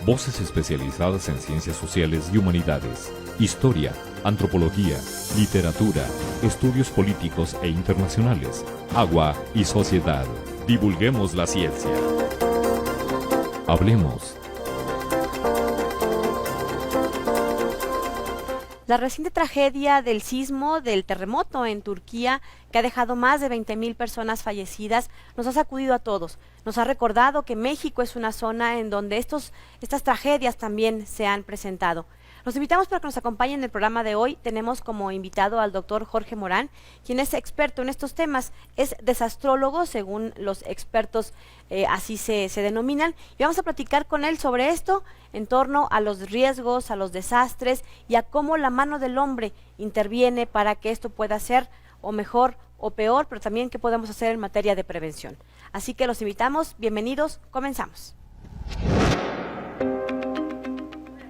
Voces especializadas en ciencias sociales y humanidades, historia, antropología, literatura, estudios políticos e internacionales, agua y sociedad. Divulguemos la ciencia. Hablemos. La reciente tragedia del sismo, del terremoto en Turquía, que ha dejado más de 20,000 personas fallecidas, nos ha sacudido a todos. Nos ha recordado que México es una zona en donde estas tragedias también se han presentado. Los invitamos para que nos acompañen en el programa de hoy. Tenemos como invitado al doctor Jorge Morán, quien es experto en estos temas. Es desastrólogo, según los expertos así se denominan. Y vamos a platicar con él sobre esto, en torno a los riesgos, a los desastres y a cómo la mano del hombre interviene para que esto pueda ser o mejor o peor, pero también qué podemos hacer en materia de prevención. Así que los invitamos, bienvenidos, comenzamos.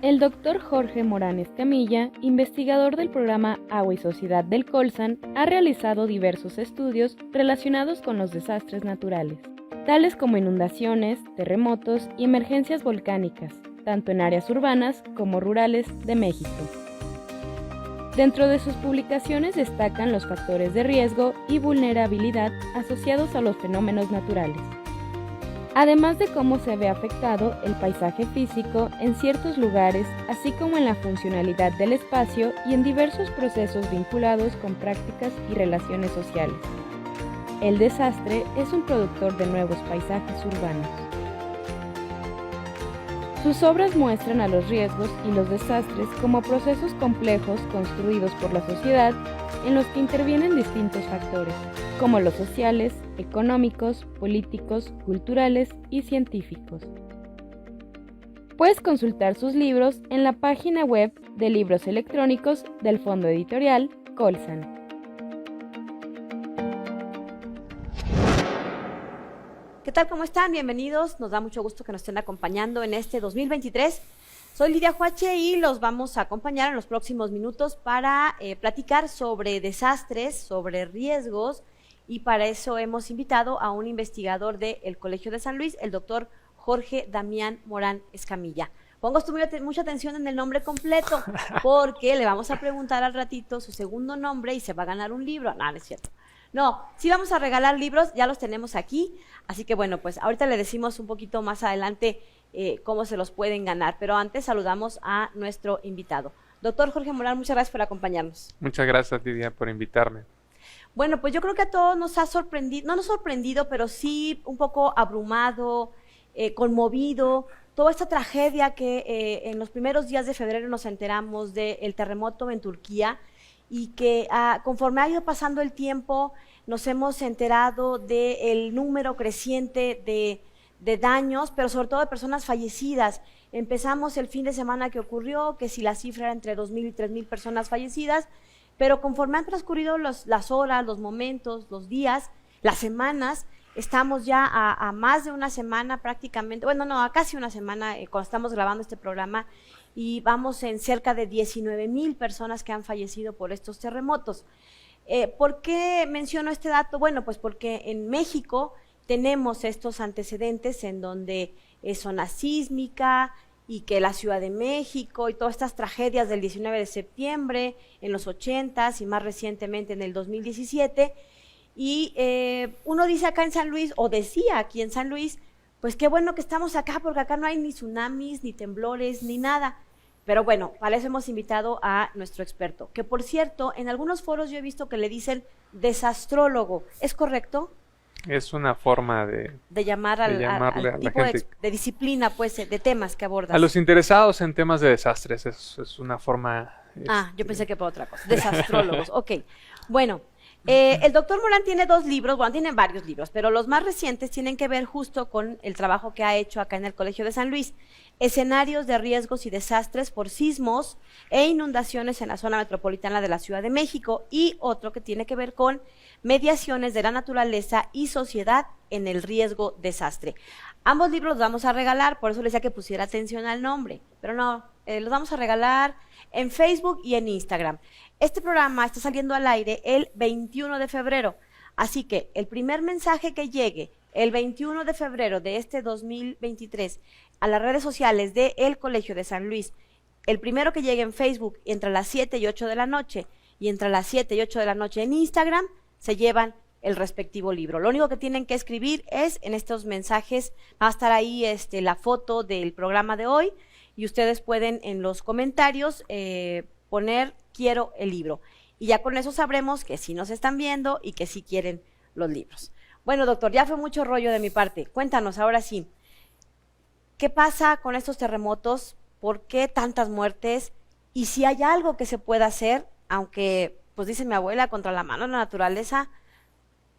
El doctor Jorge Morán Escamilla, investigador del programa Agua y Sociedad del Colsan, ha realizado diversos estudios relacionados con los desastres naturales, tales como inundaciones, terremotos y emergencias volcánicas, tanto en áreas urbanas como rurales de México. Dentro de sus publicaciones destacan los factores de riesgo y vulnerabilidad asociados a los fenómenos naturales, además de cómo se ve afectado el paisaje físico en ciertos lugares, así como en la funcionalidad del espacio y en diversos procesos vinculados con prácticas y relaciones sociales. El desastre es un productor de nuevos paisajes urbanos. Sus obras muestran a los riesgos y los desastres como procesos complejos construidos por la sociedad en los que intervienen distintos factores, como los sociales, económicos, políticos, culturales y científicos. Puedes consultar sus libros en la página web de libros electrónicos del Fondo Editorial Colsan. ¿Qué tal? ¿Cómo están? Bienvenidos. Nos da mucho gusto que nos estén acompañando en este 2023. Soy Lidia Huache y los vamos a acompañar en los próximos minutos para platicar sobre desastres, sobre riesgos, y para eso hemos invitado a un investigador del Colegio de San Luis, el doctor Jorge Damián Morán Escamilla. Pongo mucha atención en el nombre completo, porque le vamos a preguntar al ratito su segundo nombre y se va a ganar un libro. No, no es cierto. No, sí vamos a regalar libros, ya los tenemos aquí, así que bueno, pues ahorita le decimos un poquito más adelante cómo se los pueden ganar, pero antes saludamos a nuestro invitado. Doctor Jorge Morán, muchas gracias por acompañarnos. Muchas gracias, Lidia, por invitarme. Bueno, pues yo creo que a todos nos ha sorprendido, no nos sorprendido, pero sí un poco abrumado, conmovido, toda esta tragedia que en los primeros días de febrero nos enteramos del terremoto en Turquía, y que conforme ha ido pasando el tiempo nos hemos enterado del número creciente de daños, pero sobre todo de personas fallecidas. Empezamos el fin de semana que ocurrió, que si la cifra era entre 2,000 y 3,000 personas fallecidas, pero conforme han transcurrido las horas, los momentos, los días, las semanas, estamos ya a más de una semana prácticamente, bueno, no, a casi una semana cuando estamos grabando este programa, y vamos en cerca de 19,000 personas que han fallecido por estos terremotos. ¿Por qué menciono este dato? Bueno, pues porque en México tenemos estos antecedentes en donde es zona sísmica y que la Ciudad de México y todas estas tragedias del 19 de septiembre, en los 80s y más recientemente en el 2017, y uno dice acá en San Luis, o decía aquí en San Luis, pues qué bueno que estamos acá, porque acá no hay ni tsunamis, ni temblores, ni nada. Pero bueno, para eso hemos invitado a nuestro experto, que por cierto, en algunos foros yo he visto que le dicen desastrólogo. ¿Es correcto? Es una forma de llamar al tipo de disciplina, pues, de temas que abordas. A los interesados en temas de desastres, es una forma... yo pensé que por otra cosa, desastrólogos, ok. Bueno, el doctor Morán tiene dos libros, bueno, tiene varios libros, pero los más recientes tienen que ver justo con el trabajo que ha hecho acá en el Colegio de San Luis. Escenarios de riesgos y desastres por sismos e inundaciones en la zona metropolitana de la Ciudad de México, y otro que tiene que ver con mediaciones de la naturaleza y sociedad en el riesgo desastre. Ambos libros los vamos a regalar, por eso les decía que pusiera atención al nombre, pero no, los vamos a regalar en Facebook y en Instagram. Este programa está saliendo al aire el 21 de febrero, así que el primer mensaje que llegue el 21 de febrero de este 2023 a las redes sociales del Colegio de San Luis, el primero que llegue en Facebook entre las 7 y 8 de la noche y entre las 7 y 8 de la noche en Instagram, se llevan el respectivo libro. Lo único que tienen que escribir es en estos mensajes, va a estar ahí la foto del programa de hoy y ustedes pueden en los comentarios poner quiero el libro. Y ya con eso sabremos que sí nos están viendo y que sí quieren los libros. Bueno, doctor, ya fue mucho rollo de mi parte. Cuéntanos ahora sí, ¿qué pasa con estos terremotos? ¿Por qué tantas muertes? Y si hay algo que se pueda hacer, aunque, pues dice mi abuela, contra la mano de la naturaleza,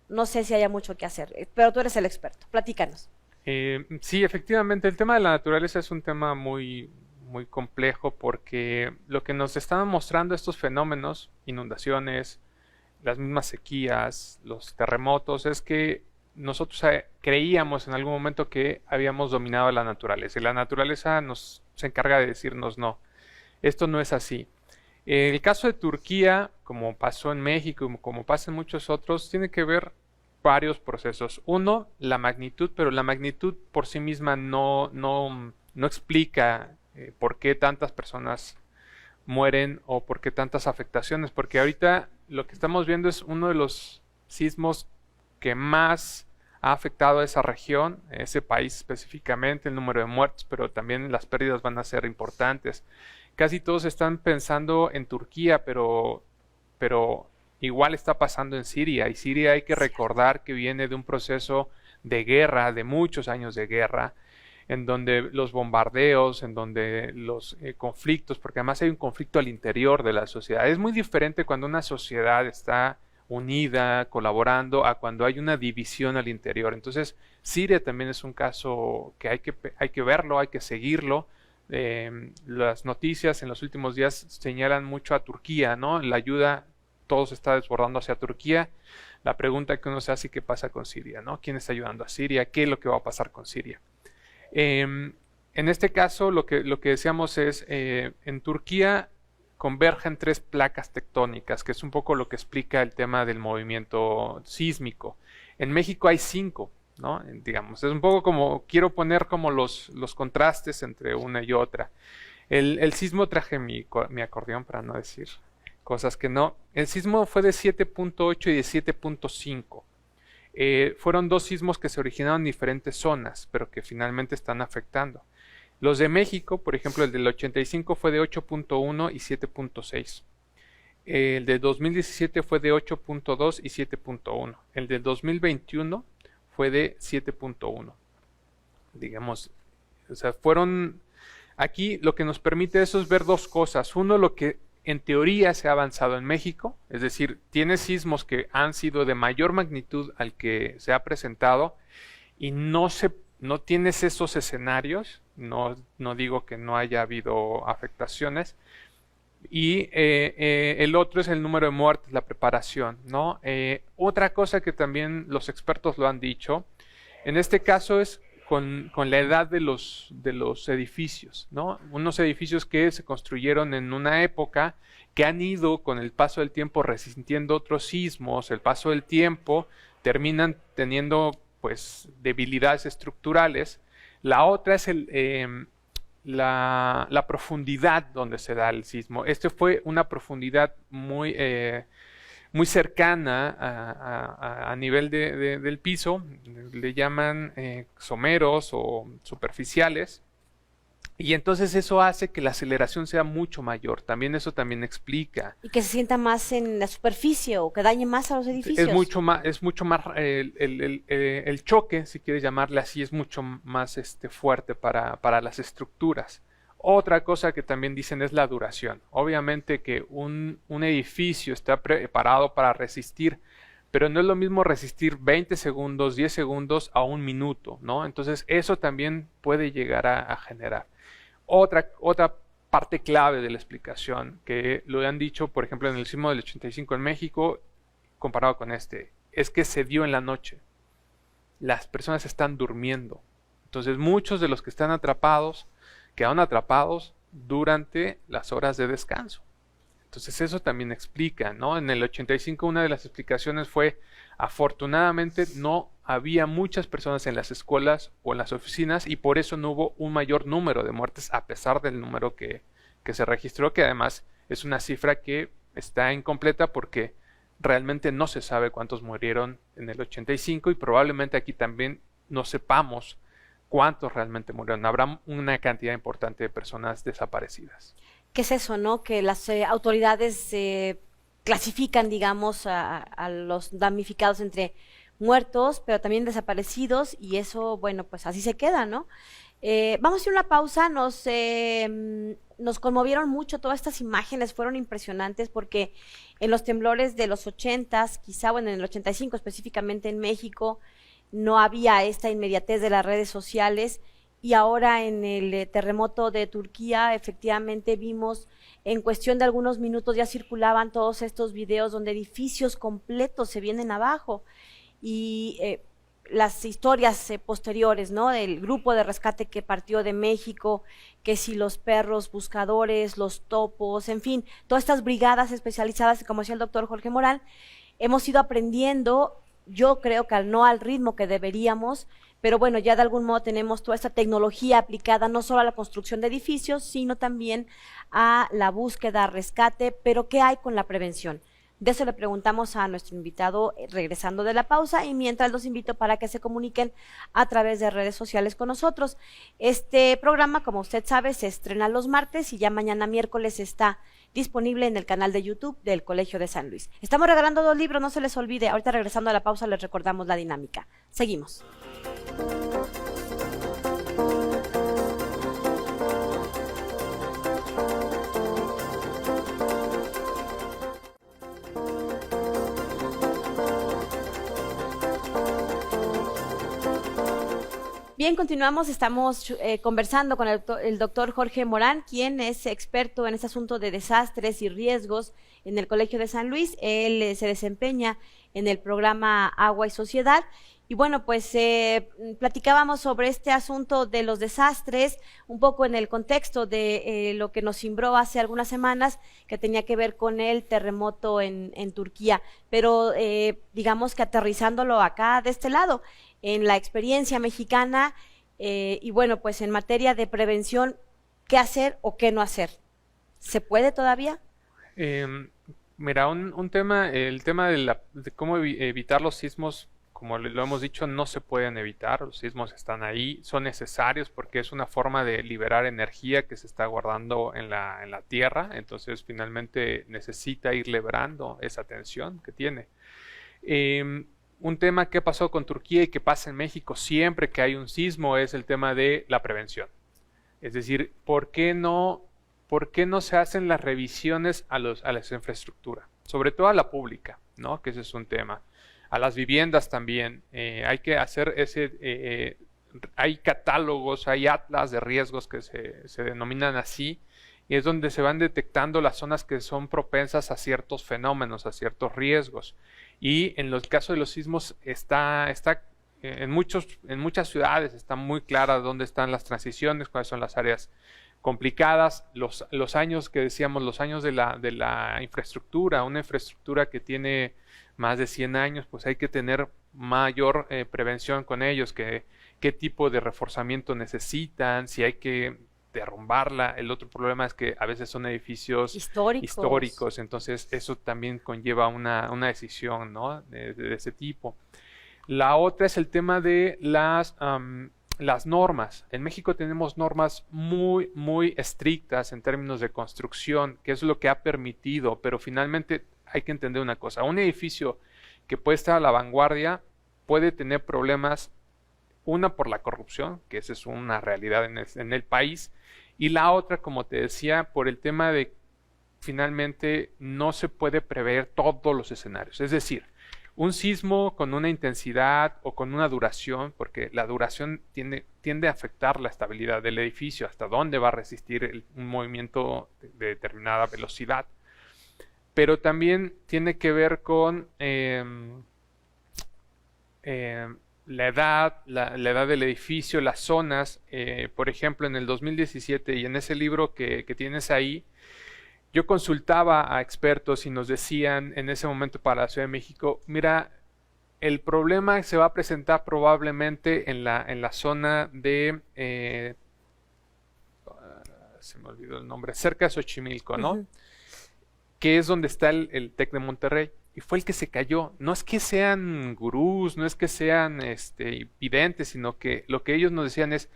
no sé si haya mucho que hacer, pero tú eres el experto. Platícanos. Sí, efectivamente, el tema de la naturaleza es un tema muy complejo porque lo que nos están mostrando estos fenómenos, inundaciones, las mismas sequías, los terremotos, es que nosotros creíamos en algún momento que habíamos dominado la naturaleza y la naturaleza se encarga de decirnos no, esto no es así. El caso de Turquía, como pasó en México y como pasa en muchos otros, tiene que ver varios procesos. Uno, la magnitud, pero la magnitud por sí misma no explica por qué tantas personas mueren o por qué tantas afectaciones, porque ahorita lo que estamos viendo es uno de los sismos que más ha afectado a esa región, ese país específicamente, el número de muertos, pero también las pérdidas van a ser importantes. Casi todos están pensando en Turquía, pero igual está pasando en Siria, y Siria hay que recordar que viene de un proceso de guerra, de muchos años de guerra, en donde los bombardeos, en donde los conflictos, porque además hay un conflicto al interior de la sociedad. Es muy diferente cuando una sociedad está unida, colaborando, a cuando hay una división al interior. Entonces, Siria también es un caso que hay que verlo, hay que seguirlo. Las noticias en los últimos días señalan mucho a Turquía, ¿no? La ayuda, todo se está desbordando hacia Turquía. La pregunta que uno se hace, ¿qué pasa con Siria, ¿no? ¿Quién está ayudando a Siria? ¿Qué es lo que va a pasar con Siria? En este caso, lo que decíamos es, en Turquía convergen tres placas tectónicas, que es un poco lo que explica el tema del movimiento sísmico. En México hay 5. ¿no? Digamos, es un poco como, quiero poner como los contrastes entre una y otra. El sismo, traje mi acordeón para no decir cosas que no. El sismo fue de 7.8 y de 7.5. Fueron 2 sismos que se originaron en diferentes zonas, pero que finalmente están afectando. Los de México, por ejemplo, el del 85 fue de 8.1 y 7.6. El de 2017 fue de 8.2 y 7.1. El de 2021 fue de 7.1. Digamos, o sea, fueron... Aquí lo que nos permite eso es ver 2 cosas. Uno, lo que en teoría se ha avanzado en México, es decir, tiene sismos que han sido de mayor magnitud al que se ha presentado y no tienes esos escenarios, no digo que no haya habido afectaciones. Y el otro es el número de muertes, la preparación, ¿no? Otra cosa que también los expertos lo han dicho, en este caso es con la edad de los edificios, ¿no? Unos edificios que se construyeron en una época que han ido con el paso del tiempo resintiendo otros sismos, el paso del tiempo, terminan teniendo pues debilidades estructurales. La otra es la profundidad donde se da el sismo. Este fue una profundidad muy cercana a nivel del piso, le llaman someros o superficiales, y entonces eso hace que la aceleración sea mucho mayor. También eso también explica. Y que se sienta más en la superficie o que dañe más a los edificios. Es mucho más el choque, si quieres llamarle así, es mucho más fuerte para las estructuras. Otra cosa que también dicen es la duración. Obviamente que un edificio está preparado para resistir, pero no es lo mismo resistir 20 segundos, 10 segundos a 1 minuto, ¿no? Entonces eso también puede llegar a generar. Otra parte clave de la explicación, que lo han dicho, por ejemplo, en el sismo del 85 en México, comparado con es que se dio en la noche. Las personas están durmiendo. Entonces muchos de los que están atrapados quedaron atrapados durante las horas de descanso. Entonces eso también explica, ¿no? En el 85 una de las explicaciones fue, afortunadamente no había muchas personas en las escuelas o en las oficinas y por eso no hubo un mayor número de muertes a pesar del número que se registró, que además es una cifra que está incompleta porque realmente no se sabe cuántos murieron en el 85 y probablemente aquí también no sepamos cuántos realmente murieron. Habrá una cantidad importante de personas desaparecidas. ¿Qué es eso, no? Que las autoridades clasifican, digamos, a los damnificados entre muertos, pero también desaparecidos, y eso, bueno, pues así se queda, ¿no? Vamos a hacer una pausa. Nos conmovieron mucho, todas estas imágenes fueron impresionantes porque en los temblores de los 80s, quizá, bueno, en el 85 específicamente en México, no había esta inmediatez de las redes sociales, y ahora en el terremoto de Turquía efectivamente vimos, en cuestión de algunos minutos ya circulaban todos estos videos donde edificios completos se vienen abajo, y las historias posteriores, ¿no? Del grupo de rescate que partió de México, que si los perros buscadores, los topos, en fin, todas estas brigadas especializadas, como decía el doctor Jorge Morán, hemos ido aprendiendo, yo creo que no al ritmo que deberíamos, pero bueno, ya de algún modo tenemos toda esta tecnología aplicada no solo a la construcción de edificios, sino también a la búsqueda, rescate, pero ¿qué hay con la prevención? De eso le preguntamos a nuestro invitado regresando de la pausa, y mientras los invito para que se comuniquen a través de redes sociales con nosotros. Este programa, como usted sabe, se estrena los martes y ya mañana miércoles está disponible en el canal de YouTube del Colegio de San Luis. Estamos regalando 2 libros, no se les olvide. Ahorita regresando a la pausa les recordamos la dinámica. Seguimos. Bien, continuamos, estamos conversando con el doctor Jorge Morán, quien es experto en este asunto de desastres y riesgos en el Colegio de San Luis. Él se desempeña en el programa Agua y Sociedad. Y bueno, pues platicábamos sobre este asunto de los desastres, un poco en el contexto de lo que nos cimbró hace algunas semanas, que tenía que ver con el terremoto en Turquía, pero digamos que aterrizándolo acá de este lado, en la experiencia mexicana, y bueno, pues en materia de prevención, ¿qué hacer o qué no hacer? ¿Se puede todavía? Mira, un tema, el tema de cómo evitar los sismos, como lo hemos dicho, no se pueden evitar. Los sismos están ahí, son necesarios porque es una forma de liberar energía que se está guardando en la tierra, entonces finalmente necesita ir liberando esa tensión que tiene. Un tema que pasó con Turquía y que pasa en México siempre que hay un sismo es el tema de la prevención. Es decir, ¿por qué no se hacen las revisiones a la infraestructura? Sobre todo a la pública, ¿no? Que ese es un tema. A las viviendas también. Hay que hacer hay catálogos, hay atlas de riesgos que se denominan así, y es donde se van detectando las zonas que son propensas a ciertos fenómenos, a ciertos riesgos. Y en los casos de los sismos en muchas ciudades está muy clara dónde están las transiciones, cuáles son las áreas complicadas, los años que decíamos, los años de la infraestructura, una infraestructura que tiene más de 100 años, pues hay que tener mayor prevención con ellos, qué tipo de reforzamiento necesitan, si hay que derrumbarla. El otro problema es que a veces son edificios históricos, entonces eso también conlleva una decisión, ¿no? de ese tipo. La otra es el tema de las normas. En México tenemos normas muy, muy estrictas en términos de construcción, que es lo que ha permitido, pero finalmente hay que entender una cosa. Un edificio que puede estar a la vanguardia puede tener problemas, una por la corrupción, que esa es una realidad en el país, y la otra, como te decía, por el tema de finalmente no se puede prever todos los escenarios. Es decir, un sismo con una intensidad o con una duración, porque la duración tiende a afectar la estabilidad del edificio, hasta dónde va a resistir un movimiento de determinada velocidad. Pero también tiene que ver con la edad del edificio, las zonas. Por ejemplo, en el 2017 y en ese libro que tienes ahí, yo consultaba a expertos y nos decían en ese momento para la Ciudad de México, mira, el problema se va a presentar probablemente en la zona de, se me olvidó el nombre, cerca de Xochimilco, ¿no? Ujú. Que es donde está el TEC de Monterrey. Y fue el que se cayó. No es que sean gurús, no es que sean videntes, sino que lo que ellos nos decían es,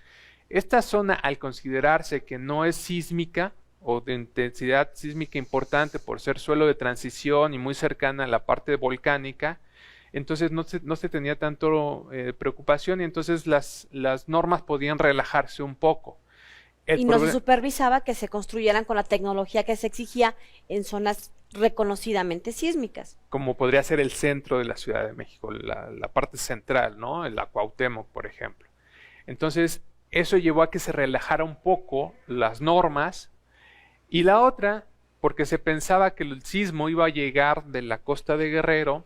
esta zona, al considerarse que no es sísmica o de intensidad sísmica importante por ser suelo de transición y muy cercana a la parte volcánica, entonces no se tenía tanto preocupación, y entonces las normas podían relajarse un poco. Y no se supervisaba que se construyeran con la tecnología que se exigía en zonas reconocidamente sísmicas. Como podría ser el centro de la Ciudad de México, la parte central, ¿no? La Cuauhtémoc, por ejemplo. Entonces, eso llevó a que se relajara un poco las normas. Y la otra, porque se pensaba que el sismo iba a llegar de la costa de Guerrero,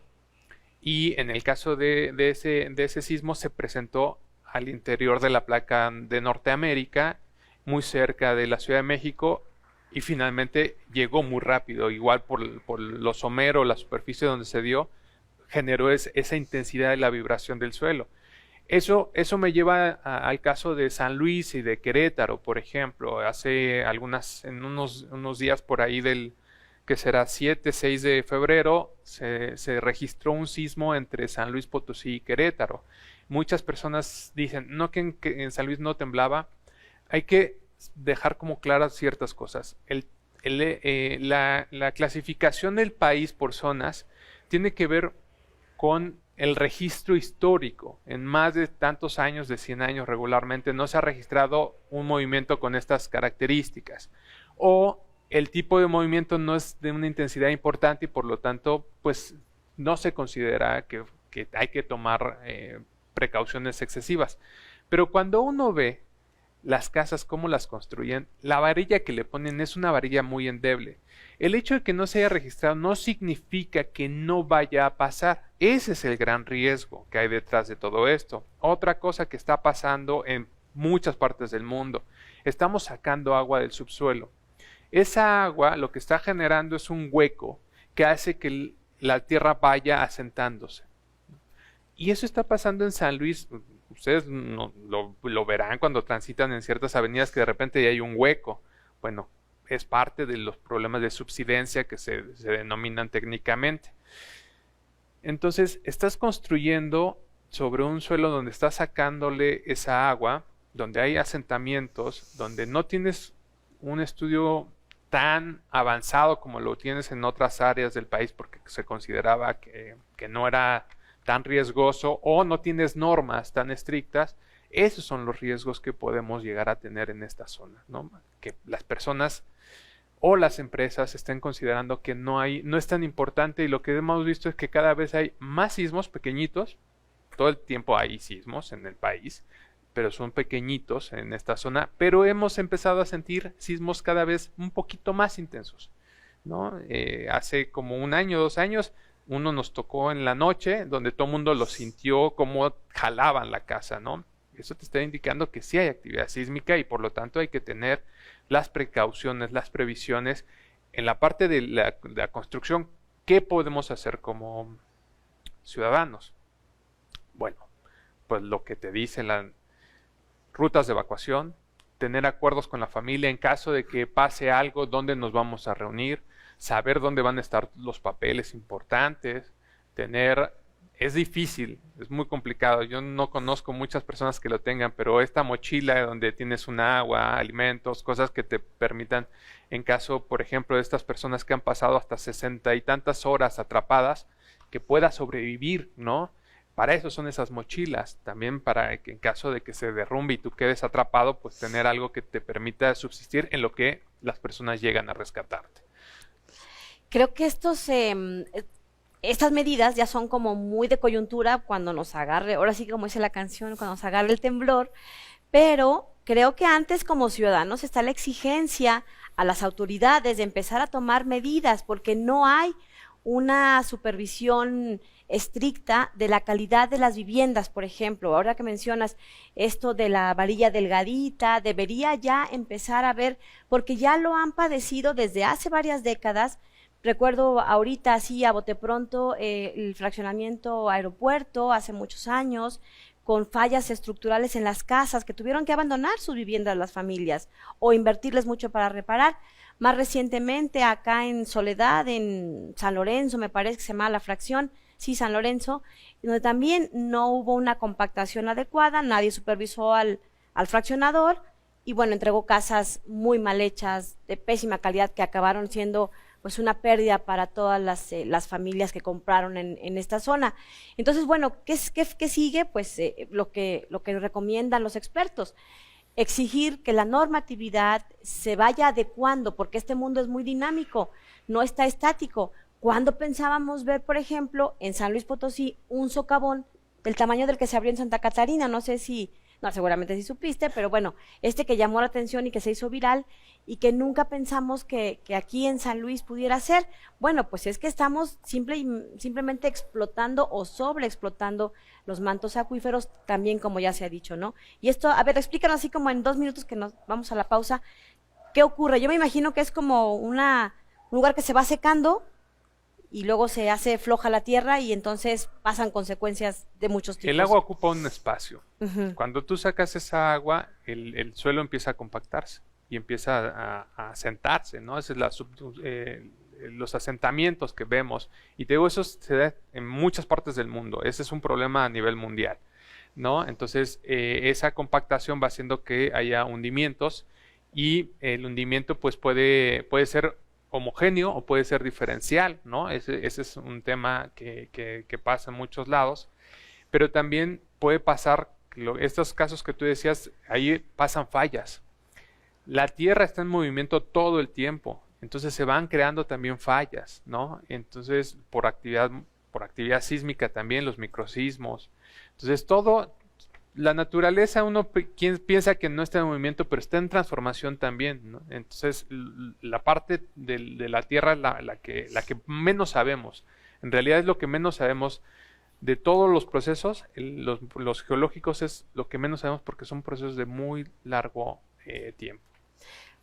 y en el caso de ese sismo se presentó al interior de la placa de Norteamérica, muy cerca de la Ciudad de México, y finalmente llegó muy rápido, igual por los someros, la superficie donde se dio, generó esa intensidad de la vibración del suelo. Eso me lleva al caso de San Luis y de Querétaro, por ejemplo. En unos días por ahí que será 7, 6 de febrero, se registró un sismo entre San Luis Potosí y Querétaro. Muchas personas dicen, no, que en San Luis no temblaba. Hay que dejar como claras ciertas cosas. La clasificación del país por zonas tiene que ver con el registro histórico. En más de tantos años, de 100 años regularmente, no se ha registrado un movimiento con estas características. O el tipo de movimiento no es de una intensidad importante y por lo tanto, pues no se considera que hay que tomar precauciones excesivas. Pero cuando uno ve las casas, cómo las construyen, la varilla que le ponen es una varilla muy endeble. El hecho de que no se haya registrado no significa que no vaya a pasar. Ese es el gran riesgo que hay detrás de todo esto. Otra cosa que está pasando en muchas partes del mundo, estamos sacando agua del subsuelo. Esa agua lo que está generando es un hueco que hace que la tierra vaya asentándose. Y eso está pasando en San Luis. Ustedes lo verán cuando transitan en ciertas avenidas que de repente ya hay un hueco. Bueno, es parte de los problemas de subsidencia que se denominan técnicamente. Entonces, estás construyendo sobre un suelo donde estás sacándole esa agua, donde hay asentamientos, donde no tienes un estudio tan avanzado como lo tienes en otras áreas del país, porque se consideraba que no era tan riesgoso, o no tienes normas tan estrictas. Esos son los riesgos que podemos llegar a tener en esta zona, ¿no? Que las personas o las empresas estén considerando que no es tan importante, y lo que hemos visto es que cada vez hay más sismos pequeñitos. Todo el tiempo hay sismos en el país, pero son pequeñitos en esta zona, pero hemos empezado a sentir sismos cada vez un poquito más intensos, ¿no? Hace como 1 año, 2 años, uno nos tocó en la noche, donde todo el mundo lo sintió, como jalaban la casa, ¿no? Eso te está indicando que sí hay actividad sísmica, y por lo tanto hay que tener las precauciones, las previsiones. En la parte de la construcción, ¿qué podemos hacer como ciudadanos? Bueno, pues lo que te dicen las rutas de evacuación, tener acuerdos con la familia en caso de que pase algo, dónde nos vamos a reunir, saber dónde van a estar los papeles importantes, es difícil, es muy complicado. Yo no conozco muchas personas que lo tengan, pero esta mochila donde tienes un agua, alimentos, cosas que te permitan, en caso, por ejemplo, de estas personas que han pasado hasta 60 y tantas horas atrapadas, que puedas sobrevivir, ¿no? Para eso son esas mochilas, también para que en caso de que se derrumbe y tú quedes atrapado, pues tener algo que te permita subsistir en lo que las personas llegan a rescatarte. Creo que estas medidas ya son como muy de coyuntura cuando nos agarre, ahora sí como dice la canción, cuando nos agarre el temblor, pero creo que antes como ciudadanos está la exigencia a las autoridades de empezar a tomar medidas, porque no hay una supervisión estricta de la calidad de las viviendas, por ejemplo. Ahora que mencionas esto de la varilla delgadita, debería ya empezar a ver, porque ya lo han padecido desde hace varias décadas, Recuerdo ahorita, así a bote pronto, el fraccionamiento Aeropuerto hace muchos años, con fallas estructurales en las casas, que tuvieron que abandonar sus viviendas las familias o invertirles mucho para reparar. Más recientemente, acá en Soledad, en San Lorenzo, me parece que se llama la fracción, sí, San Lorenzo, donde también no hubo una compactación adecuada, nadie supervisó al fraccionador y bueno, entregó casas muy mal hechas, de pésima calidad, que acabaron siendo pues una pérdida para todas las familias que compraron en esta zona. Entonces, bueno, ¿qué sigue? Pues lo que recomiendan los expertos, exigir que la normatividad se vaya adecuando, porque este mundo es muy dinámico, no está estático. ¿Cuándo pensábamos ver, por ejemplo, en San Luis Potosí, un socavón del tamaño del que se abrió en Santa Catarina? No sé si, no, seguramente sí supiste, pero bueno, que llamó la atención y que se hizo viral y que nunca pensamos que aquí en San Luis pudiera ser. Bueno, pues es que estamos simplemente explotando o sobreexplotando los mantos acuíferos, también como ya se ha dicho, ¿no? Y esto, a ver, explícanos así como en 2 minutos que nos vamos a la pausa, ¿qué ocurre? Yo me imagino que es como un lugar que se va secando y luego se hace floja la tierra y entonces pasan consecuencias de muchos tipos. El agua ocupa un espacio. Cuando tú sacas esa agua, el suelo empieza a compactarse y empieza a asentarse, ¿no? Ese es los asentamientos que vemos. Y te digo, eso se da en muchas partes del mundo. Ese es un problema a nivel mundial, ¿no? Entonces, esa compactación va haciendo que haya hundimientos y el hundimiento pues puede ser homogéneo o puede ser diferencial, ¿no? Ese es un tema que pasa en muchos lados, pero también puede pasar, estos casos que tú decías, ahí pasan fallas. La Tierra está en movimiento todo el tiempo, entonces se van creando también fallas, ¿no? Entonces, por actividad sísmica también, los microsismos. Entonces, la naturaleza, uno piensa que no está en movimiento, pero está en transformación también, ¿no? Entonces, la parte de la Tierra es la que menos sabemos. En realidad es lo que menos sabemos de todos los procesos. Los geológicos es lo que menos sabemos porque son procesos de muy largo tiempo.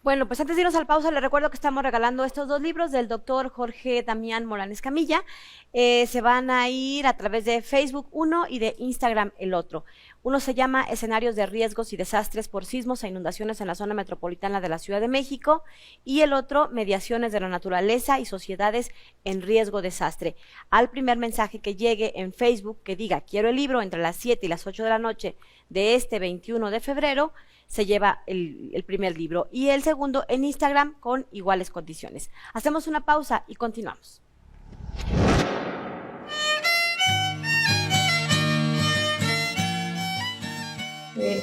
Bueno, pues antes de irnos al pausa, les recuerdo que estamos regalando estos 2 libros del doctor Jorge Damián Morán Escamilla. Se van a ir a través de Facebook uno y de Instagram el otro. Uno se llama Escenarios de riesgos y desastres por sismos e inundaciones en la zona metropolitana de la Ciudad de México, y el otro, Mediaciones de la naturaleza y sociedades en riesgo de desastre. Al primer mensaje que llegue en Facebook que diga quiero el libro entre las 7 y las 8 de la noche de este 21 de febrero, se lleva el primer libro, y el segundo en Instagram con iguales condiciones. Hacemos una pausa y continuamos.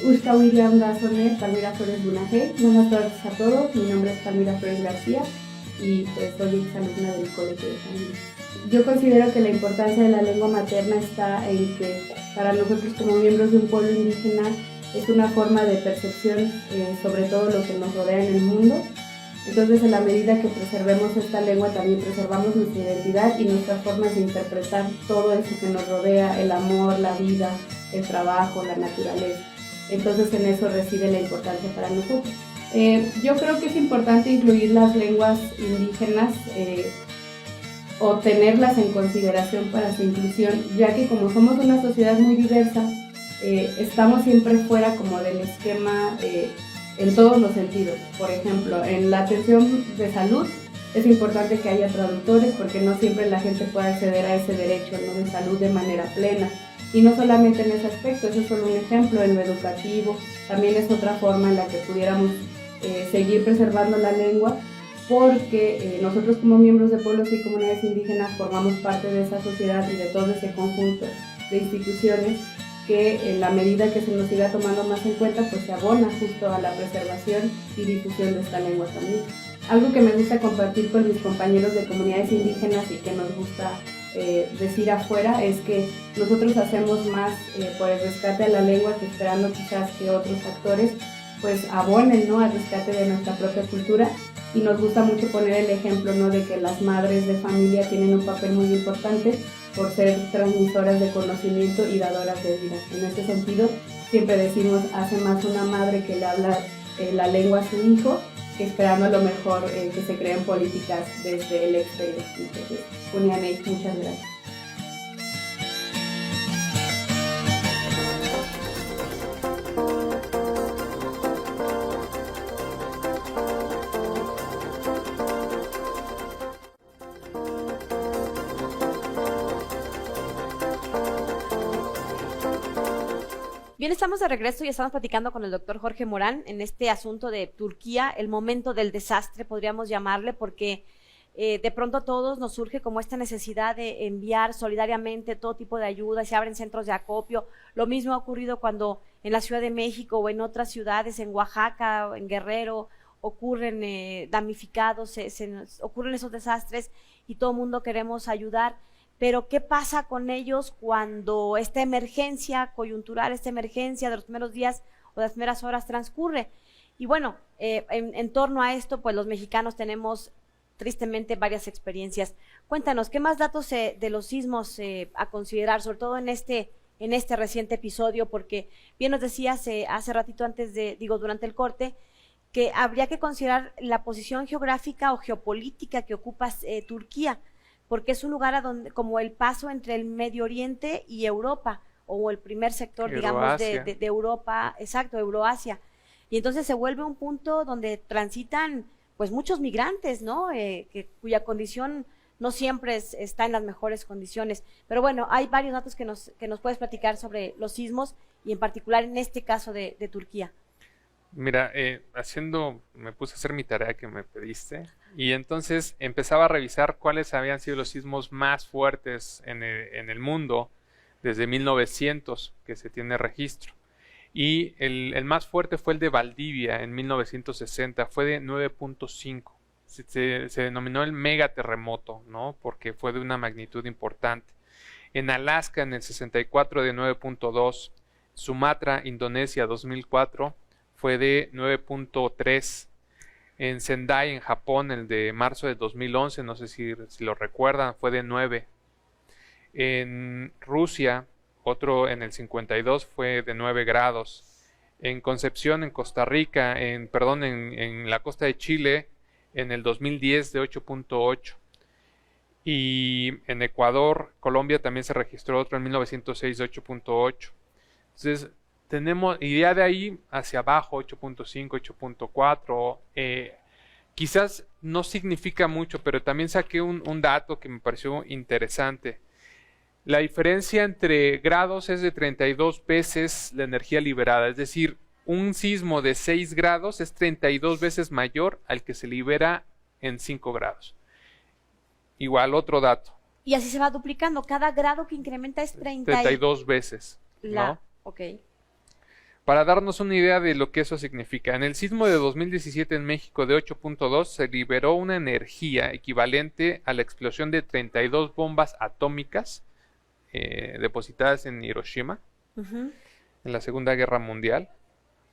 Ushka William Dazone, Palmira Flores Bunaje. Buenas tardes a todos, mi nombre es Palmira Flores García y pues soy exalumna del Colegio de San Luis. Yo considero que la importancia de la lengua materna está en que para nosotros como miembros de un pueblo indígena es una forma de percepción sobre todo lo que nos rodea en el mundo. Entonces, en la medida que preservemos esta lengua, también preservamos nuestra identidad y nuestras formas de interpretar todo eso que nos rodea, el amor, la vida, el trabajo, la naturaleza. Entonces, en eso reside la importancia para nosotros. Yo creo que es importante incluir las lenguas indígenas o tenerlas en consideración para su inclusión, ya que como somos una sociedad muy diversa, estamos siempre fuera como del esquema en todos los sentidos. Por ejemplo, en la atención de salud es importante que haya traductores porque no siempre la gente puede acceder a ese derecho, ¿no?, de salud de manera plena. Y no solamente en ese aspecto, eso es solo un ejemplo. En lo educativo también es otra forma en la que pudiéramos seguir preservando la lengua, porque nosotros como miembros de pueblos y comunidades indígenas formamos parte de esa sociedad y de todo ese conjunto de instituciones que en la medida que se nos siga tomando más en cuenta, pues se abona justo a la preservación y difusión de esta lengua también. Algo que me gusta compartir con mis compañeros de comunidades indígenas y que nos gusta decir afuera es que nosotros hacemos más por el rescate de la lengua que esperando quizás que otros actores pues abonen, ¿no?, al rescate de nuestra propia cultura, y nos gusta mucho poner el ejemplo, ¿no?, de que las madres de familia tienen un papel muy importante por ser transmisoras de conocimiento y dadoras de vida. En este sentido, siempre decimos, hace más una madre que le habla la lengua a su hijo esperando lo mejor, que se creen políticas desde el exterior. Entonces, Unianey, muchas gracias. Bien, estamos de regreso y estamos platicando con el doctor Jorge Morán en este asunto de Turquía, el momento del desastre, podríamos llamarle, porque de pronto a todos nos surge como esta necesidad de enviar solidariamente todo tipo de ayuda, se abren centros de acopio. Lo mismo ha ocurrido cuando en la Ciudad de México o en otras ciudades, en Oaxaca o en Guerrero, ocurren damnificados, ocurren esos desastres y todo el mundo queremos ayudar. Pero ¿qué pasa con ellos cuando esta emergencia coyuntural, esta emergencia de los primeros días o de las primeras horas transcurre? Y bueno, en torno a esto, pues los mexicanos tenemos tristemente varias experiencias. Cuéntanos, ¿qué más datos de los sismos a considerar, sobre todo en este reciente episodio? Porque bien nos decías hace ratito durante el corte, que habría que considerar la posición geográfica o geopolítica que ocupa Turquía, porque es un lugar como el paso entre el Medio Oriente y Europa, o el primer sector, digamos, de Europa, exacto, Euroasia. Y entonces se vuelve un punto donde transitan pues muchos migrantes, ¿no? Cuya condición no siempre está en las mejores condiciones. Pero bueno, hay varios datos que nos puedes platicar sobre los sismos y en particular en este caso de Turquía. Mira, me puse a hacer mi tarea que me pediste y entonces empezaba a revisar cuáles habían sido los sismos más fuertes en el mundo desde 1900 que se tiene registro. Y el más fuerte fue el de Valdivia en 1960, fue de 9.5. Se denominó el megaterremoto, ¿no? Porque fue de una magnitud importante. En Alaska en el 64 de 9.2, Sumatra, Indonesia 2004 fue de 9.3. En Sendai, en Japón, el de marzo de 2011, no sé si lo recuerdan, fue de 9. En Rusia, otro en el 52 fue de 9 grados. En Concepción, en Costa Rica, en la costa de Chile, en el 2010 de 8.8. Y en Ecuador, Colombia también se registró otro en 1906 de 8.8. Entonces, y ya de ahí hacia abajo, 8.5, 8.4, quizás no significa mucho, pero también saqué un dato que me pareció interesante. La diferencia entre grados es de 32 veces la energía liberada, es decir, un sismo de 6 grados es 32 veces mayor al que se libera en 5 grados. Igual, otro dato. Y así se va duplicando, cada grado que incrementa es 32 veces, ¿no? Ok. Para darnos una idea de lo que eso significa, en el sismo de 2017 en México de 8.2 se liberó una energía equivalente a la explosión de 32 bombas atómicas depositadas en Hiroshima en la Segunda Guerra Mundial,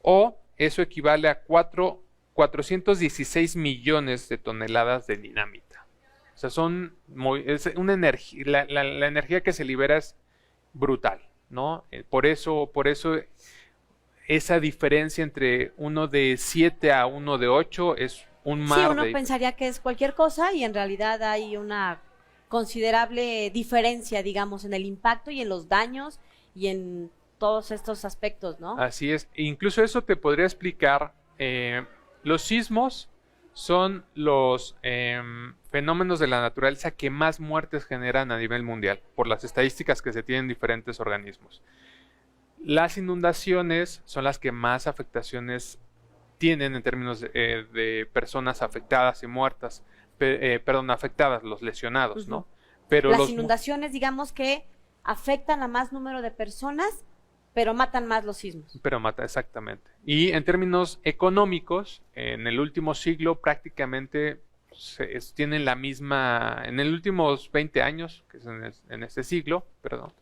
o eso equivale a 416 millones de toneladas de dinamita. O sea, es una energía, la energía que se libera es brutal, ¿no? Por eso esa diferencia entre uno de 7 a uno de 8 es un mar. Sí, uno pensaría que es cualquier cosa y en realidad hay una considerable diferencia, digamos, en el impacto y en los daños y en todos estos aspectos, ¿no? Así es. Incluso eso te podría explicar. Los sismos son los fenómenos de la naturaleza que más muertes generan a nivel mundial, por las estadísticas que se tienen en diferentes organismos. Las inundaciones son las que más afectaciones tienen en términos de personas afectadas y muertas, afectadas, los lesionados, ¿no? Pero las inundaciones, digamos que afectan a más número de personas, pero matan más los sismos. Pero mata, exactamente. Y en términos económicos, en el último siglo prácticamente tienen la misma, en los últimos 20 años, que es en este siglo, perdón,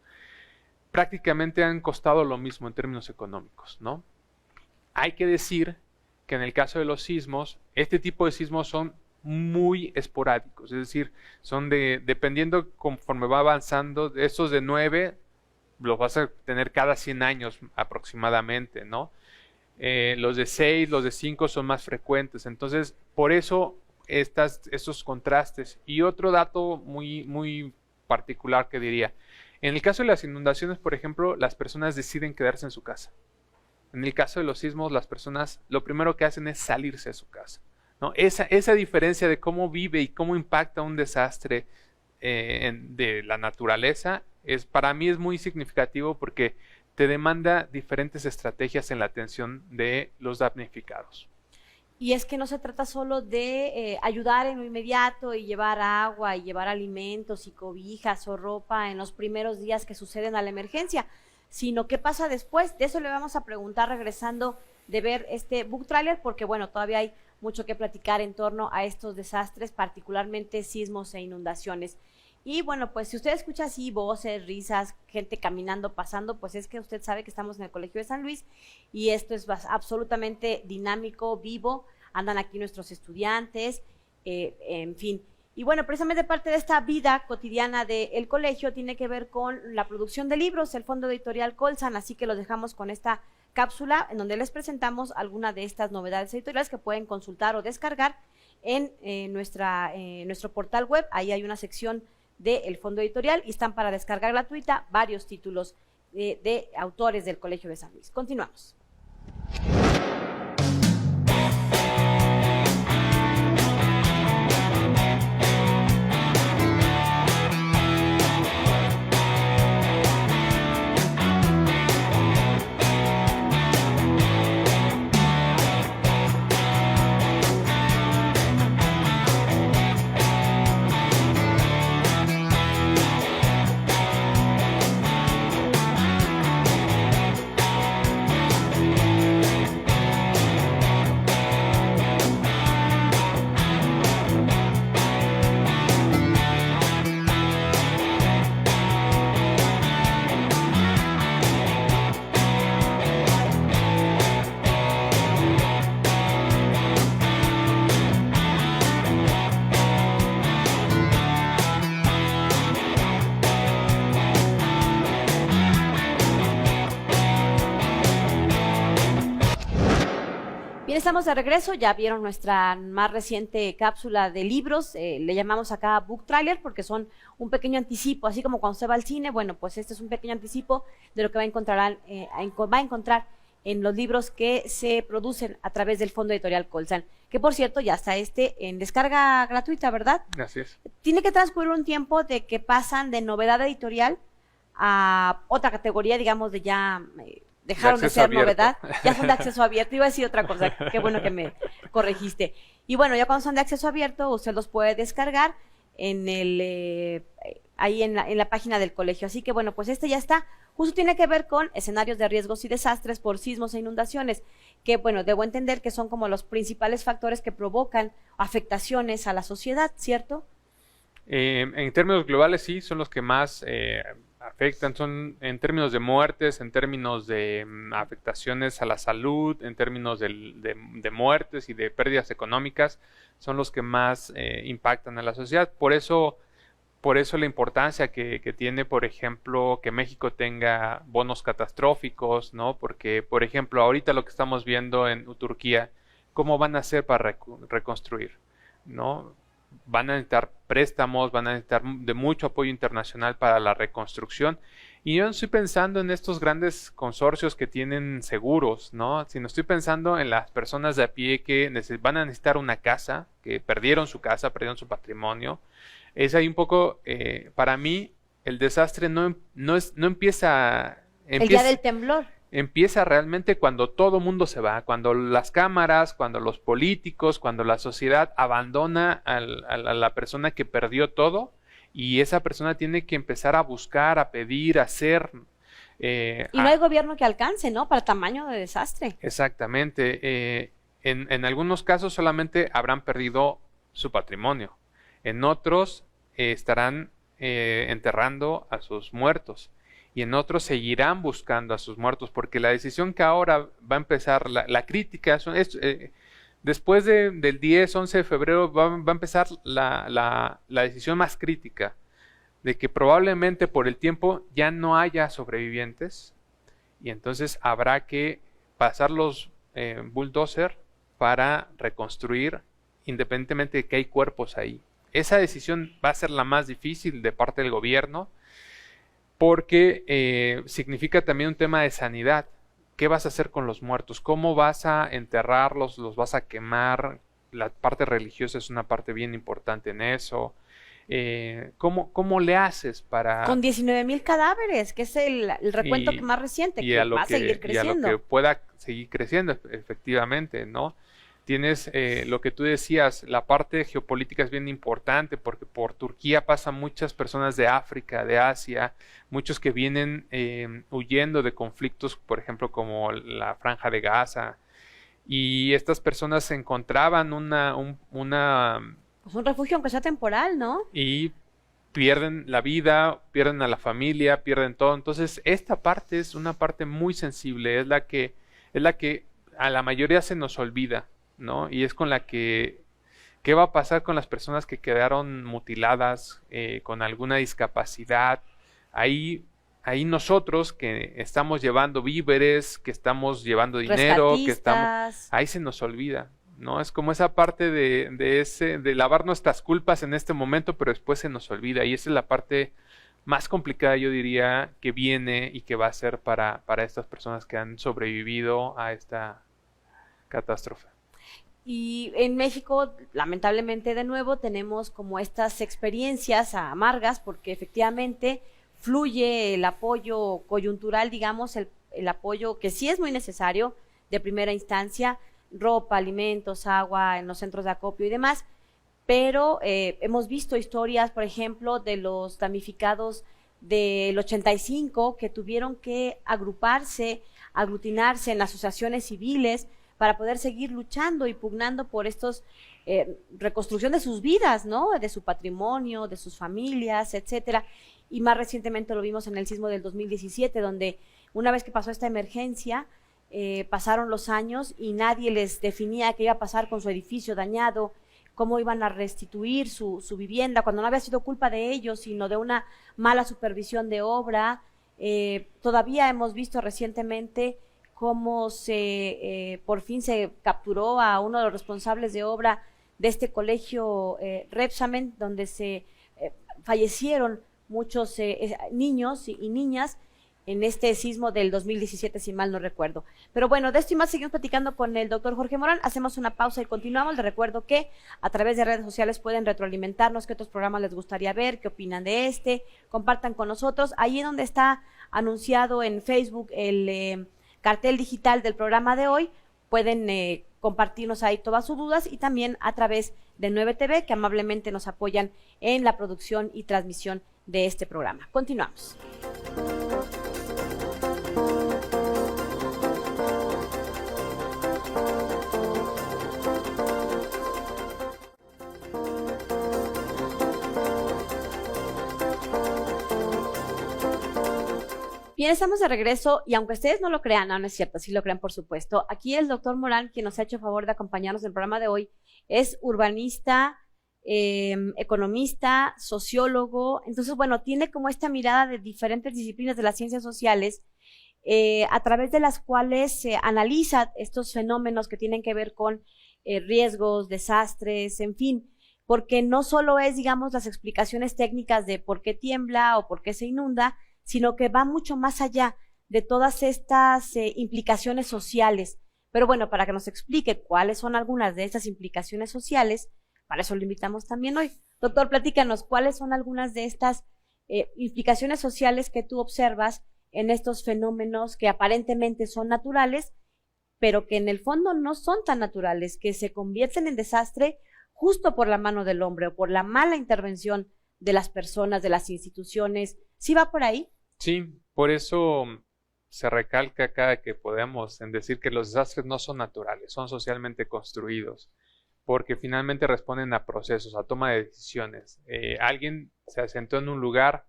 prácticamente han costado lo mismo en términos económicos, ¿no? Hay que decir que en el caso de los sismos, este tipo de sismos son muy esporádicos, es decir, son dependiendo conforme va avanzando, estos de 9 los vas a tener cada 100 años aproximadamente, ¿no? los de 6, los de 5 son más frecuentes. Entonces, por eso estos contrastes. Y otro dato muy particular que diría, en el caso de las inundaciones, por ejemplo, las personas deciden quedarse en su casa. En el caso de los sismos, las personas lo primero que hacen es salirse de su casa, ¿no? Esa diferencia de cómo vive y cómo impacta un desastre de la naturaleza, para mí es muy significativo porque te demanda diferentes estrategias en la atención de los damnificados. Y es que no se trata solo de ayudar en lo inmediato y llevar agua y llevar alimentos y cobijas o ropa en los primeros días que suceden a la emergencia, sino qué pasa después. De eso le vamos a preguntar regresando de ver este book trailer, porque bueno, todavía hay mucho que platicar en torno a estos desastres, particularmente sismos e inundaciones. Y bueno, pues si usted escucha así voces, risas, gente caminando, pasando, pues es que usted sabe que estamos en el Colegio de San Luis y esto es absolutamente dinámico, vivo, andan aquí nuestros estudiantes, en fin. Y bueno, precisamente parte de esta vida cotidiana del colegio tiene que ver con la producción de libros, el Fondo Editorial Colsan, así que los dejamos con esta cápsula en donde les presentamos alguna de estas novedades editoriales que pueden consultar o descargar en nuestro portal web. Ahí hay una sección del Fondo Editorial y están para descargar gratuita varios títulos de autores del Colegio de San Luis. Continuamos. Bien, estamos de regreso, ya vieron nuestra más reciente cápsula de libros, le llamamos acá book trailer porque son un pequeño anticipo, así como cuando se va al cine, bueno, pues este es un pequeño anticipo de lo que va a encontrar en los libros que se producen a través del Fondo Editorial Colsan, que por cierto ya está en descarga gratuita, ¿verdad? Así es. Tiene que transcurrir un tiempo de que pasan de novedad editorial a otra categoría, digamos, de ya... dejaron de ser abierto. Novedad, ya son de acceso abierto. Iba a decir otra cosa, qué bueno que me corregiste. Y bueno, ya cuando son de acceso abierto, usted los puede descargar ahí en la página del colegio. Así que bueno, pues este ya está. Justo tiene que ver con escenarios de riesgos y desastres por sismos e inundaciones, que bueno, debo entender que son como los principales factores que provocan afectaciones a la sociedad, ¿cierto? En términos globales sí, son los que más afectan, son en términos de muertes, en términos de afectaciones a la salud, en términos de muertes y de pérdidas económicas, son los que más impactan a la sociedad. Por eso la importancia que tiene, por ejemplo, que México tenga bonos catastróficos, ¿no? Porque, por ejemplo, ahorita lo que estamos viendo en Turquía, ¿cómo van a hacer para reconstruir, ¿no? Van a necesitar préstamos, van a necesitar de mucho apoyo internacional para la reconstrucción. Y yo no estoy pensando en estos grandes consorcios que tienen seguros, ¿no? Sino estoy pensando en las personas de a pie que van a necesitar una casa, que perdieron su casa, perdieron su patrimonio. Es ahí un poco, para mí, el desastre no empieza... El día del temblor. Empieza realmente cuando todo mundo se va, cuando las cámaras, cuando los políticos, cuando la sociedad abandona a la persona que perdió todo, y esa persona tiene que empezar a buscar, a pedir, a hacer. Y no hay gobierno que alcance, ¿no? Para tamaño de desastre. Exactamente. En algunos casos solamente habrán perdido su patrimonio. En otros estarán enterrando a sus muertos. Y en otros seguirán buscando a sus muertos, porque la decisión que ahora va a empezar, la crítica, después del 10-11 de febrero va a empezar la decisión más crítica, de que probablemente por el tiempo ya no haya sobrevivientes, y entonces habrá que pasar bulldozer para reconstruir, independientemente de que hay cuerpos ahí. Esa decisión va a ser la más difícil de parte del gobierno, porque significa también un tema de sanidad. ¿Qué vas a hacer con los muertos? ¿Cómo vas a enterrarlos? ¿Los vas a quemar? La parte religiosa es una parte bien importante en eso. ¿Cómo le haces para...? Con 19,000 cadáveres, que es el recuento más reciente, que va a seguir creciendo. Y a lo que pueda seguir creciendo, efectivamente, ¿no? Tienes lo que tú decías, la parte geopolítica es bien importante, porque por Turquía pasan muchas personas de África, de Asia, muchos que vienen huyendo de conflictos, por ejemplo, como la Franja de Gaza, y estas personas encontraban Es un refugio aunque sea temporal, ¿no? Y pierden la vida, pierden a la familia, pierden todo. Entonces, esta parte es una parte muy sensible, es la que a la mayoría se nos olvida, ¿no? Y es con la que, ¿qué va a pasar con las personas que quedaron mutiladas, con alguna discapacidad? Ahí nosotros que estamos llevando víveres, que estamos llevando dinero, ahí se nos olvida, ¿no? Es como esa parte de lavar nuestras culpas en este momento, pero después se nos olvida, y esa es la parte más complicada, yo diría, que viene y que va a ser para estas personas que han sobrevivido a esta catástrofe. Y en México, lamentablemente de nuevo, tenemos como estas experiencias amargas, porque efectivamente fluye el apoyo coyuntural, digamos, el apoyo que sí es muy necesario de primera instancia, ropa, alimentos, agua en los centros de acopio y demás, pero hemos visto historias, por ejemplo, de los damnificados del 85 que tuvieron que aglutinarse en asociaciones civiles para poder seguir luchando y pugnando por estos reconstrucción de sus vidas, ¿no? De su patrimonio, de sus familias, etcétera. Y más recientemente lo vimos en el sismo del 2017, donde una vez que pasó esta emergencia, pasaron los años y nadie les definía qué iba a pasar con su edificio dañado, cómo iban a restituir su vivienda, cuando no había sido culpa de ellos, sino de una mala supervisión de obra. Todavía hemos visto recientemente cómo por fin se capturó a uno de los responsables de obra de este colegio Repsamen, donde fallecieron muchos niños y niñas en este sismo del 2017, si mal no recuerdo. Pero bueno, de esto y más seguimos platicando con el doctor Jorge Morán. Hacemos una pausa y continuamos. Les recuerdo que a través de redes sociales pueden retroalimentarnos qué otros programas les gustaría ver, qué opinan de este, compartan con nosotros. Ahí donde está anunciado en Facebook el cartel digital del programa de hoy, pueden compartirnos ahí todas sus dudas, y también a través de 9TV, que amablemente nos apoyan en la producción y transmisión de este programa. Continuamos. Bien, estamos de regreso, y aunque ustedes no lo crean, no es cierto, sí lo crean por supuesto, aquí el doctor Morán, quien nos ha hecho favor de acompañarnos en el programa de hoy, es urbanista, economista, sociólogo. Entonces, bueno, tiene como esta mirada de diferentes disciplinas de las ciencias sociales, a través de las cuales se analiza estos fenómenos que tienen que ver con riesgos, desastres, en fin, porque no solo es, digamos, las explicaciones técnicas de por qué tiembla o por qué se inunda, sino que va mucho más allá de todas estas implicaciones sociales. Pero bueno, para que nos explique cuáles son algunas de estas implicaciones sociales, para eso lo invitamos también hoy. Doctor, platícanos, ¿cuáles son algunas de estas implicaciones sociales que tú observas en estos fenómenos que aparentemente son naturales, pero que en el fondo no son tan naturales, que se convierten en desastre justo por la mano del hombre o por la mala intervención de las personas, de las instituciones? ¿Sí va por ahí? Sí, por eso se recalca cada que podemos en decir que los desastres no son naturales, son socialmente construidos, porque finalmente responden a procesos, a toma de decisiones. Alguien se asentó en un lugar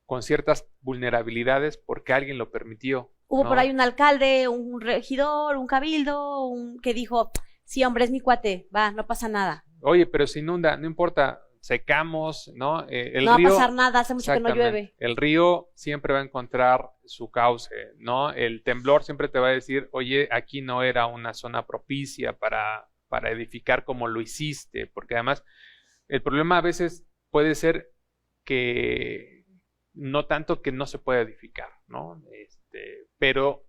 con ciertas vulnerabilidades porque alguien lo permitió. Hubo por ahí un alcalde, un regidor, un cabildo, que dijo, sí, hombre, es mi cuate, va, no pasa nada. Oye, pero se inunda, no importa, secamos, ¿no? El No va a río, pasar nada, hace mucho que no exactamente, llueve. el río siempre va a encontrar su cauce, ¿no? El temblor siempre te va a decir, oye, aquí no era una zona propicia para edificar como lo hiciste, porque además el problema a veces puede ser que no tanto que no se pueda edificar, ¿no? Pero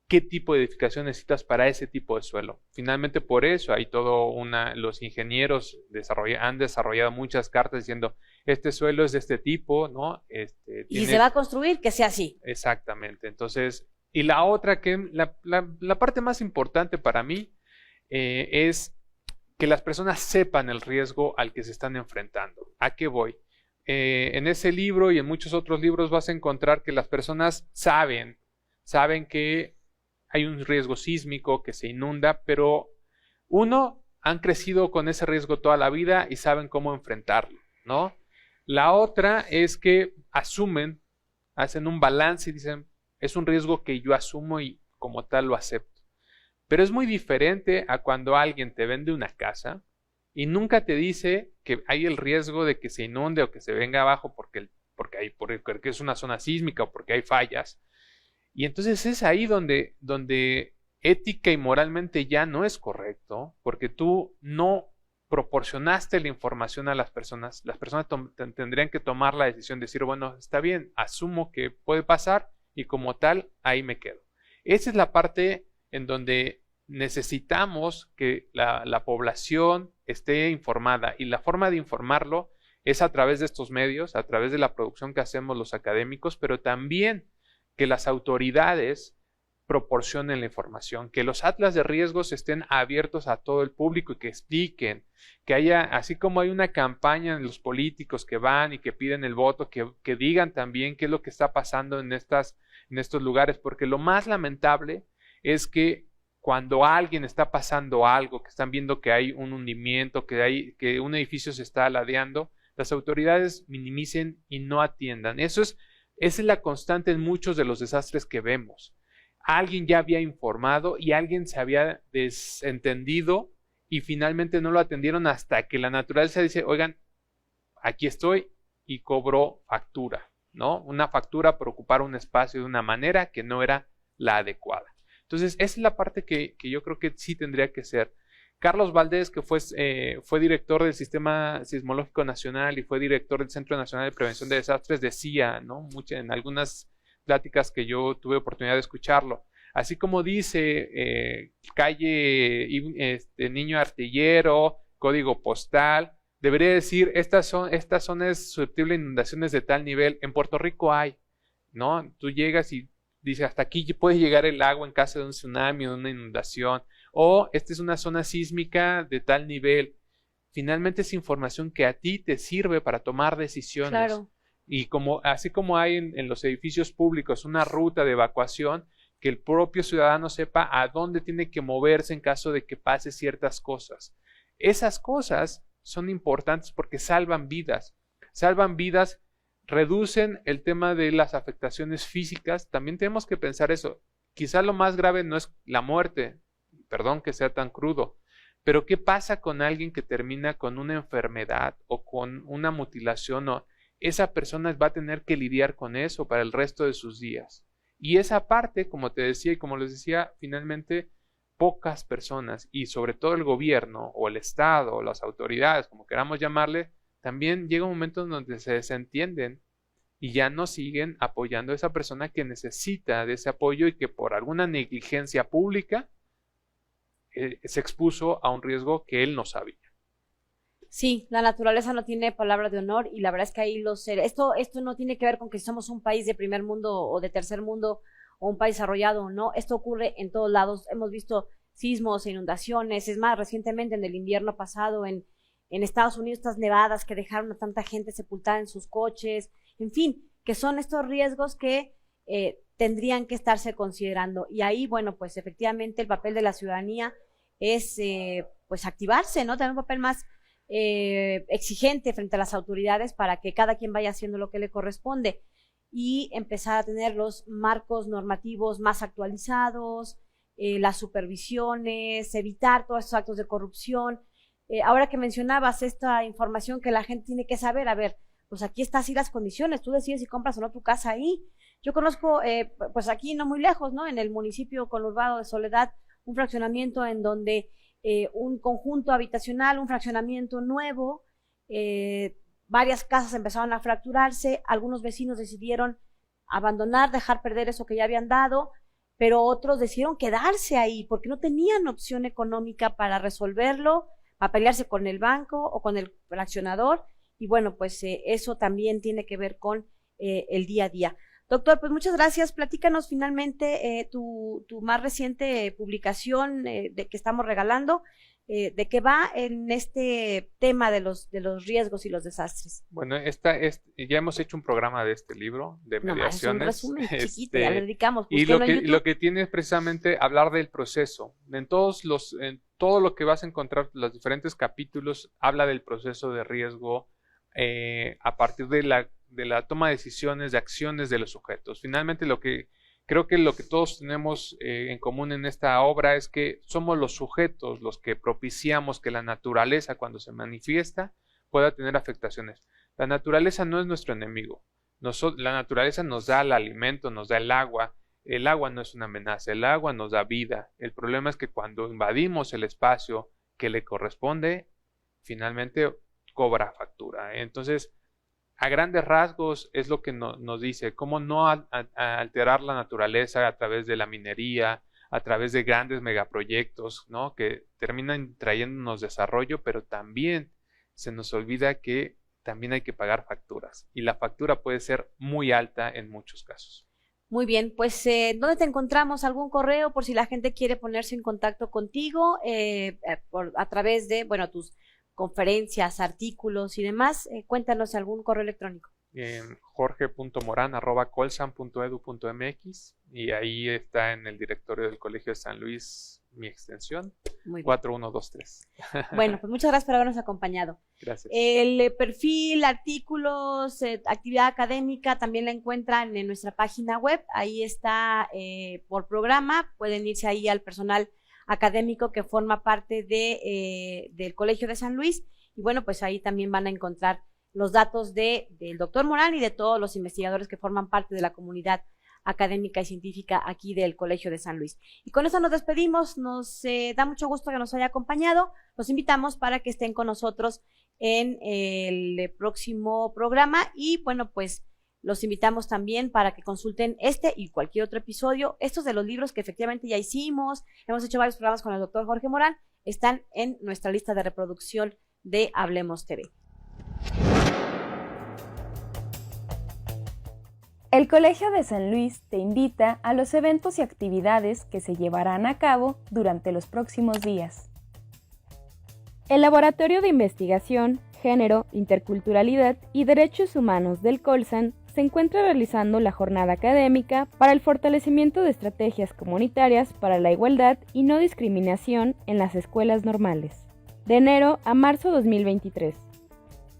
¿qué tipo de edificación necesitas para ese tipo de suelo? Finalmente por eso hay los ingenieros han desarrollado muchas cartas diciendo, este suelo es de este tipo, ¿no? Y si se va a construir, que sea así. Exactamente. Entonces, y la otra la parte más importante para mí es que las personas sepan el riesgo al que se están enfrentando. ¿A qué voy? En ese libro y en muchos otros libros vas a encontrar que las personas saben que hay un riesgo sísmico, que se inunda, pero han crecido con ese riesgo toda la vida y saben cómo enfrentarlo, ¿no? La otra es que hacen un balance y dicen, es un riesgo que yo asumo y como tal lo acepto. Pero es muy diferente a cuando alguien te vende una casa y nunca te dice que hay el riesgo de que se inunde o que se venga abajo porque es una zona sísmica o porque hay fallas. Y entonces es ahí donde ética y moralmente ya no es correcto, porque tú no proporcionaste la información a las personas. Las personas tendrían que tomar la decisión de decir, bueno, está bien, asumo que puede pasar y como tal, ahí me quedo. Esa es la parte en donde necesitamos que la población esté informada, y la forma de informarlo es a través de estos medios, a través de la producción que hacemos los académicos, pero también que las autoridades proporcionen la información, que los atlas de riesgos estén abiertos a todo el público y que expliquen, que haya, así como hay una campaña en los políticos que van y que piden el voto, que digan también qué es lo que está pasando en estos lugares, porque lo más lamentable es que cuando a alguien está pasando algo, que están viendo que hay un hundimiento, que un edificio se está ladeando, las autoridades minimicen y no atiendan. Esa es la constante en muchos de los desastres que vemos. Alguien ya había informado y alguien se había desentendido y finalmente no lo atendieron hasta que la naturaleza dice, oigan, aquí estoy, y cobró factura, ¿no? Una factura por ocupar un espacio de una manera que no era la adecuada. Entonces, esa es la parte que yo creo que sí tendría que ser. Carlos Valdés, que fue director del Sistema Sismológico Nacional y fue director del Centro Nacional de Prevención de Desastres, decía, ¿no? En algunas pláticas que yo tuve oportunidad de escucharlo, así como dice calle Niño Artillero, código postal, debería decir, esta zona es susceptible a inundaciones de tal nivel. En Puerto Rico hay, ¿no? Tú llegas y dices, hasta aquí puede llegar el agua en caso de un tsunami o de una inundación, o esta es una zona sísmica de tal nivel. Finalmente es información que a ti te sirve para tomar decisiones. Claro. Y así como hay en los edificios públicos una ruta de evacuación, que el propio ciudadano sepa a dónde tiene que moverse en caso de que pase ciertas cosas. Esas cosas son importantes porque salvan vidas, reducen el tema de las afectaciones físicas. También tenemos que pensar eso. Quizá lo más grave no es la muerte, perdón que sea tan crudo, pero ¿qué pasa con alguien que termina con una enfermedad o con una mutilación? Esa persona va a tener que lidiar con eso para el resto de sus días. Y esa parte, como te decía y como les decía, finalmente pocas personas, y sobre todo el gobierno o el Estado o las autoridades, como queramos llamarle, también llega un momento en donde se desentienden y ya no siguen apoyando a esa persona que necesita de ese apoyo y que por alguna negligencia pública se expuso a un riesgo que él no sabía. Sí, la naturaleza no tiene palabra de honor y la verdad es que ahí esto no tiene que ver con que somos un país de primer mundo o de tercer mundo o un país desarrollado o no. Esto ocurre en todos lados. Hemos visto sismos, inundaciones. Es más, recientemente en el invierno pasado en Estados Unidos, estas nevadas que dejaron a tanta gente sepultada en sus coches. En fin, que son estos riesgos que tendrían que estarse considerando. Y ahí, bueno, pues efectivamente el papel de la ciudadanía es pues activarse, ¿no? Tener un papel más exigente frente a las autoridades para que cada quien vaya haciendo lo que le corresponde y empezar a tener los marcos normativos más actualizados, las supervisiones, evitar todos estos actos de corrupción. Ahora que mencionabas esta información que la gente tiene que saber, a ver, pues aquí están así las condiciones, tú decides si compras o no tu casa ahí. Yo conozco, pues aquí no muy lejos, ¿no? En el municipio conurbado de Soledad, un fraccionamiento en donde un conjunto habitacional, un fraccionamiento nuevo, varias casas empezaron a fracturarse, algunos vecinos decidieron abandonar, dejar perder eso que ya habían dado, pero otros decidieron quedarse ahí porque no tenían opción económica para resolverlo, para pelearse con el banco o con el fraccionador, y bueno, pues eso también tiene que ver con el día a día. Doctor, pues muchas gracias. Platícanos finalmente tu más reciente publicación de que estamos regalando, de qué va en este tema de los riesgos y los desastres. Bueno, ya hemos hecho un programa de este libro de mediaciones. Es un resumen chiquito, ya le dedicamos. Y lo que tiene es precisamente hablar del proceso. En todo lo que vas a encontrar, los diferentes capítulos, habla del proceso de riesgo a partir de la toma de decisiones, de acciones de los sujetos. Finalmente, creo que lo que todos tenemos en común en esta obra es que somos los sujetos los que propiciamos que la naturaleza, cuando se manifiesta, pueda tener afectaciones. La naturaleza no es nuestro enemigo. La naturaleza nos da el alimento, nos da el agua. El agua no es una amenaza, el agua nos da vida. El problema es que cuando invadimos el espacio que le corresponde, finalmente cobra factura. Entonces, a grandes rasgos es lo que nos dice, cómo no alterar la naturaleza a través de la minería, a través de grandes megaproyectos, ¿no? Que terminan trayéndonos desarrollo, pero también se nos olvida que también hay que pagar facturas, y la factura puede ser muy alta en muchos casos. Muy bien, pues ¿dónde te encontramos? ¿Algún correo por si la gente quiere ponerse en contacto contigo a través de, bueno, tus conferencias, artículos y demás? Cuéntanos algún correo electrónico. jorge.moran@colsan.edu.mx, y ahí está en el directorio del Colegio de San Luis mi extensión, 4123. Bueno, pues muchas gracias por habernos acompañado. Gracias. El perfil, artículos, actividad académica también la encuentran en nuestra página web. Ahí está por programa. Pueden irse ahí al personal académico que forma parte del Colegio de San Luis, y bueno, pues ahí también van a encontrar los datos del doctor Morán y de todos los investigadores que forman parte de la comunidad académica y científica aquí del Colegio de San Luis. Y con eso nos despedimos. Nos da mucho gusto que nos haya acompañado. Los invitamos para que estén con nosotros en el próximo programa, y bueno, pues los invitamos también para que consulten este y cualquier otro episodio. Estos de los libros que efectivamente ya hicimos, hemos hecho varios programas con el doctor Jorge Morán, están en nuestra lista de reproducción de Hablemos TV. El Colegio de San Luis te invita a los eventos y actividades que se llevarán a cabo durante los próximos días. El Laboratorio de Investigación, Género, Interculturalidad y Derechos Humanos del Colsan se encuentra realizando la jornada académica para el fortalecimiento de estrategias comunitarias para la igualdad y no discriminación en las escuelas normales, de enero a marzo 2023.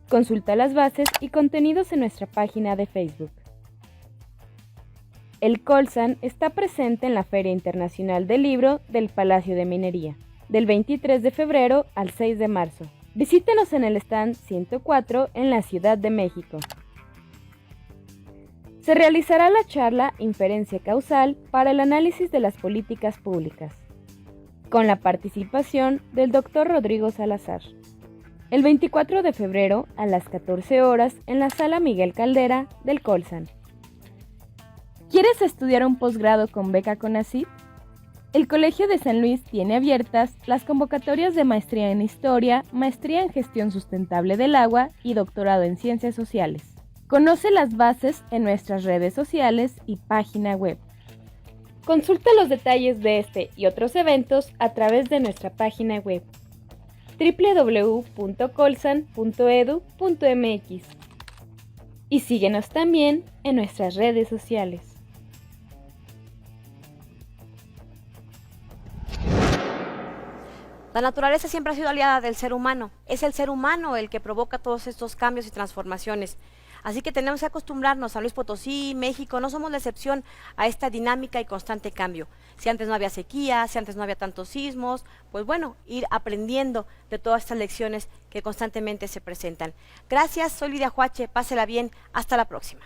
Consulta las bases y contenidos en nuestra página de Facebook. El Colsan está presente en la Feria Internacional del Libro del Palacio de Minería, del 23 de febrero al 6 de marzo. Visítenos en el stand 104 en la Ciudad de México. Se realizará la charla Inferencia Causal para el análisis de las políticas públicas, con la participación del Dr. Rodrigo Salazar. El 24 de febrero a las 14 horas en la Sala Miguel Caldera del Colsan. ¿Quieres estudiar un posgrado con beca CONACYT? El Colegio de San Luis tiene abiertas las convocatorias de maestría en Historia, maestría en Gestión Sustentable del Agua y doctorado en Ciencias Sociales. Conoce las bases en nuestras redes sociales y página web. Consulta los detalles de este y otros eventos a través de nuestra página web www.colsan.edu.mx y síguenos también en nuestras redes sociales. La naturaleza siempre ha sido aliada del ser humano. Es el ser humano el que provoca todos estos cambios y transformaciones. Así que tenemos que acostumbrarnos. San Luis Potosí, México, no somos la excepción a esta dinámica y constante cambio. Si antes no había sequía, si antes no había tantos sismos, pues bueno, ir aprendiendo de todas estas lecciones que constantemente se presentan. Gracias, soy Lidia Huache, pásela bien, hasta la próxima.